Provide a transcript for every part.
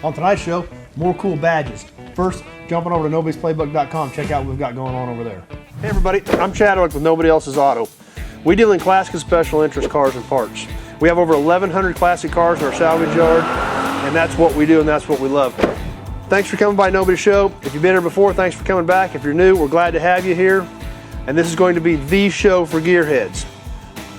On tonight's show, more cool badges. First, jumping over to nobodysplaybook.com, check out what we've got going on over there. Hey everybody, I'm Chadwick with Nobody Else's Auto. We deal in classic and special interest cars and parts. We have over 1,100 classic cars in our salvage yard, and that's what we do and that's what we love. Thanks for coming by Nobody's Show. If you've been here before, thanks for coming back. If you're new, we're glad to have you here. And this is going to be the show for gearheads.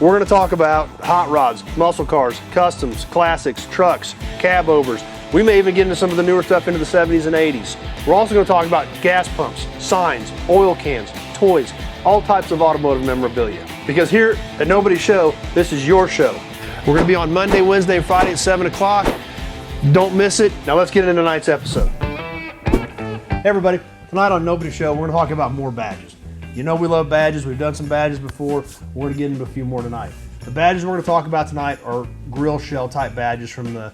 We're going to talk about hot rods, muscle cars, customs, classics, trucks, cab overs. We may even get into some of the newer stuff into the 70s and 80s. We're also going to talk about gas pumps, signs, oil cans, toys, all types of automotive memorabilia. Because here at Nobody's Show, this is your show. We're going to be on Monday, Wednesday, and Friday at 7 o'clock. Don't miss it. Now let's get into tonight's episode. Hey everybody, tonight on Nobody's Show, we're going to talk about more badges. You know we love badges. We've done some badges before. We're going to get into a few more tonight. The badges we're going to talk about tonight are grill shell type badges from the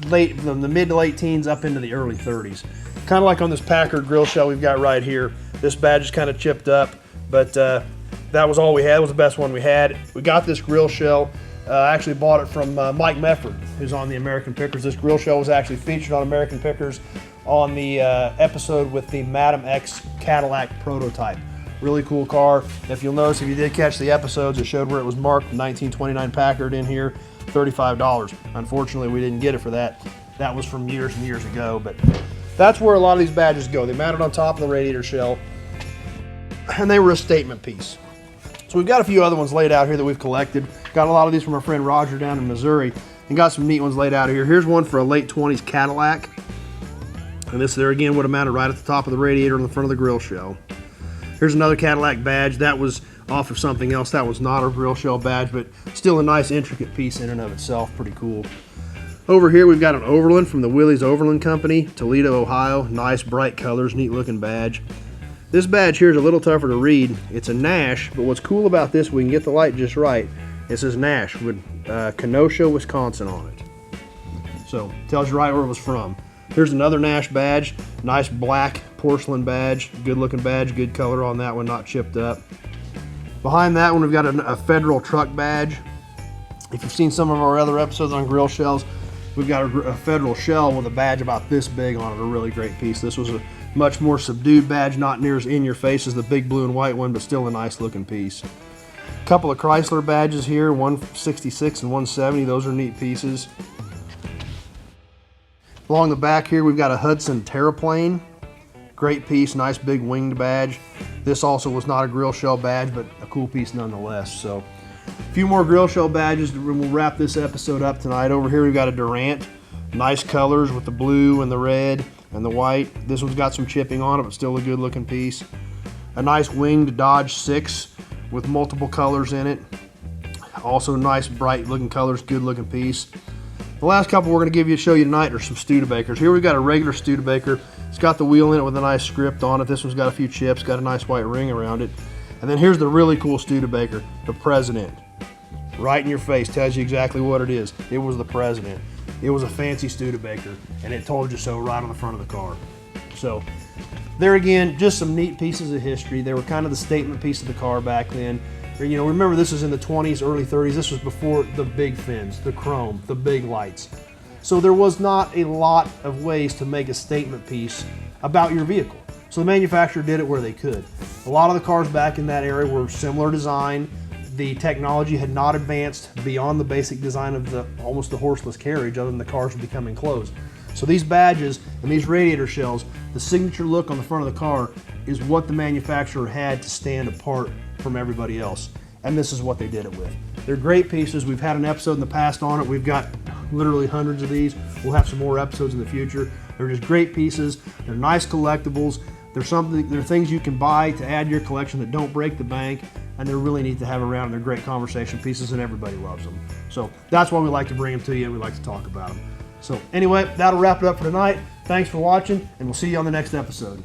mid to late teens up into the early 30s. Kind of like on this Packard grill shell we've got right here. This badge is kind of chipped up, but that was all we had. It was the best one we had. We got this grill shell. I actually bought it from Mike Mefford, who's on the American Pickers. This grill shell was actually featured on American Pickers on the episode with the Madam X Cadillac prototype. Really cool car. If you'll notice, if you did catch the episodes, it showed where it was marked, 1929 Packard in here, $35. Unfortunately, we didn't get it for that. That was from years and years ago, but that's where a lot of these badges go. They mounted on top of the radiator shell, and they were a statement piece. So we've got a few other ones laid out here that we've collected. Got a lot of these from our friend Roger down in Missouri, and got some neat ones laid out here. Here's one for a late 20s Cadillac. And this there again would have mounted right at the top of the radiator on the front of the grill shell. Here's another Cadillac badge. That was off of something else. That was not a grill shell badge, but still a nice intricate piece in and of itself. Pretty cool. Over here we've got an Overland from the Willys Overland Company, Toledo, Ohio. Nice bright colors, neat looking badge. This badge here is a little tougher to read. It's a Nash, but what's cool about this, we can get the light just right. It says Nash with Kenosha, Wisconsin on it. So tells you right where it was from. Here's another Nash badge. Nice black porcelain badge. Good looking badge, good color on that one, not chipped up. Behind that one we've got a Federal truck badge. If you've seen some of our other episodes on grill shells, we've got a Federal shell with a badge about this big on it, a really great piece. This was a much more subdued badge, not near as in your face as the big blue and white one, but still a nice looking piece. A couple of Chrysler badges here, 166 and 170, those are neat pieces. Along the back here we've got a Hudson Terraplane. Great piece, nice big winged badge. This also was not a grill shell badge, but a cool piece nonetheless. So a few more grill shell badges, and we'll wrap this episode up tonight. Over here we've got a Durant. Nice colors with the blue and the red and the white. This one's got some chipping on it, but still a good looking piece. A nice winged Dodge 6 with multiple colors in it. Also nice bright looking colors, good looking piece. The last couple we're going to show you tonight are some Studebakers. Here we've got a regular Studebaker. It's got the wheel in it with a nice script on it. This one's got a few chips, got a nice white ring around it. And then here's the really cool Studebaker, the President. Right in your face, tells you exactly what it is. It was the President. It was a fancy Studebaker, and it told you so right on the front of the car. So there again, just some neat pieces of history. They were kind of the statement piece of the car back then. You know, remember this was in the 20s, early 30s. This was before the big fins, the chrome, the big lights. So there was not a lot of ways to make a statement piece about your vehicle. So the manufacturer did it where they could. A lot of the cars back in that era were similar design. The technology had not advanced beyond the basic design of almost the horseless carriage, other than the cars were becoming closed. So these badges and these radiator shells, the signature look on the front of the car is what the manufacturer had to stand apart from everybody else. And this is what they did it with. They're great pieces. We've had an episode in the past on it. We've got literally hundreds of these. We'll have some more episodes in the future. They're just great pieces. They're nice collectibles. They're things you can buy to add to your collection that don't break the bank, and they're really neat to have around. And they're great conversation pieces, and everybody loves them. So that's why we like to bring them to you, and we like to talk about them. So anyway, that'll wrap it up for tonight. Thanks for watching, and we'll see you on the next episode.